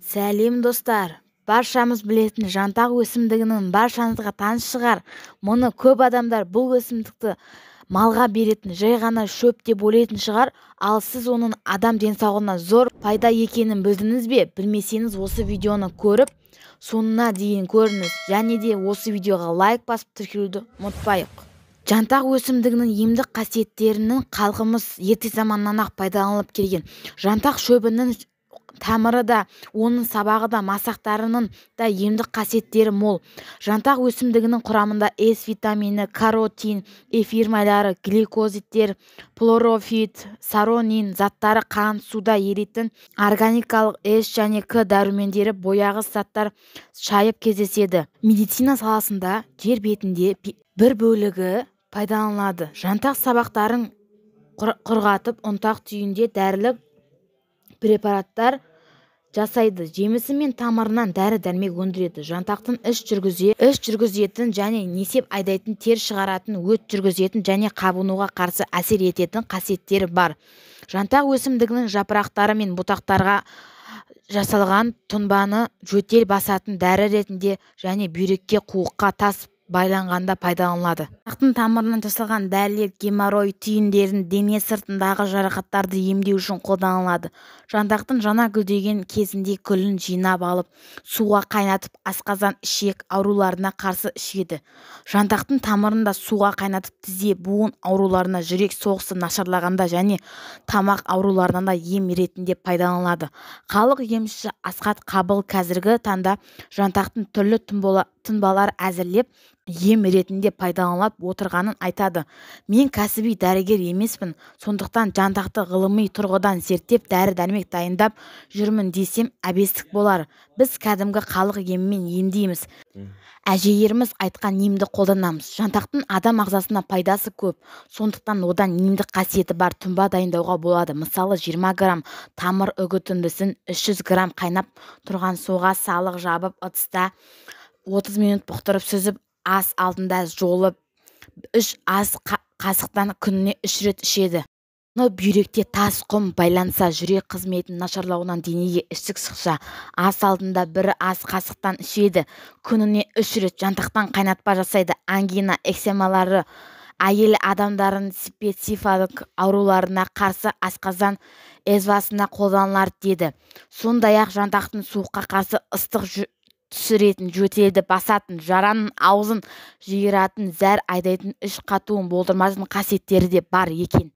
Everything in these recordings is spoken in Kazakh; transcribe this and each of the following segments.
Сәлем достар, баршамыз білетін жантақ өсімдігінің баршаңызға таныс шығар. Мұны көп адамдар бұл өсімдікті малға беретін жай ғана шөп деп ойлайтын шығар, ал сіз оның адам денсаулығына зор пайда екенін білдіңіз бе? Білмесеңіз осы видеоны көріп, соңына дейін көріңіз, және де осы видеоға лайк басып тіркелуді ұмытпайық. Жантақ өсімдігінің емдік қасиеттерінің халқымыз ерте заманнан-ақ пайдаланылып келген. Жантақ шөбінің тамыры да, оның сабағы да, масақтарының да емдік қасиеттері мол. Жантақ өсімдігінің құрамында С витамині, каротин, эфир майлары, гликозидтер, хлорофит, саронин заттары, қан суда еритін органикалық С және К дәрумендері, бояғыш заттар шайып кездеседі. Медицина саласында жер бетінде бір бөлігі пайдаланылады. Жантақ сабақтарын құрғатып, ұнтақ түйінде дәрілік препараттар жасайды. Жемісі мен тамырынан дәрі-дәрмек өндіреді. Жантақтың іш жүргізетін және несеп айдайтын, тер шығаратын, өт жүргізетін және қабынуға қарсы әсер ететін қасиеттері бар. Жантақ өсімдігінің жапырақтары мен бұтақтарға жасалған тұнбаны жөтел басатын дәрі ретінде және бүйрекке, қуыққа, тас байланғанда пайдаланылады. Жантақтың тамырынан жасалған дәрілер геморрой түйіндерін, дене сыртындағы жарақаттарды емдеу үшін қолданылады. Жантақтың жаңа гүлдеген кезінде гүлін жинап алып, суға қайнатып, асқазан, ішек ауруларына қарсы ішеді. Жантақтың тамырында суға қайнатып, тізе, буын ауруларына, жүрек соғысы нашарлағанда және тамақ ауруларына ем ретінде пайдаланылады. Халық емшісі Асхат Қабыл қазіргі таңда жантақтың түрлі тұнбалар әзірлеп, ем ретінде пайдаланылып отырғанын айтады. Мен кәсіби дәрігер емеспін, сондықтан жантақты ғылыми тұрғыдан зерттеп, дәрі-дәрмек дайындап жүрмін десем әбестік болар. Біз кәдімгі халық емімен емдейміз. Әжелеріміз айтқан емді қолданамыз. Жантақтың адам ағзасына пайдасы көп, сондықтан одан емдік қасиеті бар тұнба дайындауға болады. Мысалы, 20 грамм тамыр үгітіндісін 300 грамм қайнап тұрған суға салық жабып, ыдыста 30 минут бұқтырып сүзіп, ас алдында жолып, 3 ас қасықтан күніне 3 рет ішеді. Бүйректе тас, құм байланса, жүрек қызметін нашарлауынан денеге ішік шықса, ас алдында 1 ас қасықтан ішеді. Күніне 3 рет жантақтан қайнатпа жасайды. Ангина, экземалары, әйел адамдардың спецификалық ауруларына қарсы асқазан езвасына қолданылар деді. Сондай-ақ жантақтың суыққа қарсы ыстық түсіретін, жөтелді басатын, жараның аузын жиыратын, зәр айдайтын, іш қатуын болдырмайтын қасиеттері де бар екен.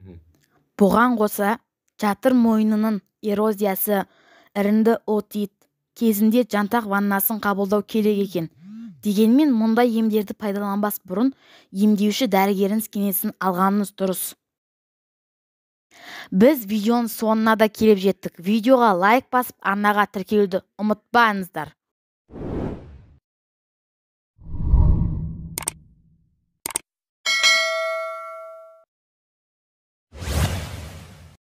Бұған қоса, жатыр мойнының эрозиясы, іріңді отит кезінде жантақ ваннасын қабылдау керек екен. Дегенмен, мұндай емдерді пайдаланбас бұрын емдеуші дәрігеріңіз кеңесін алғаныңыз дұрыс. Біз видеоның соңына да келіп жеттік. Видеоға лайк басып, арнаға тіркелуді ұмытпаңыздар.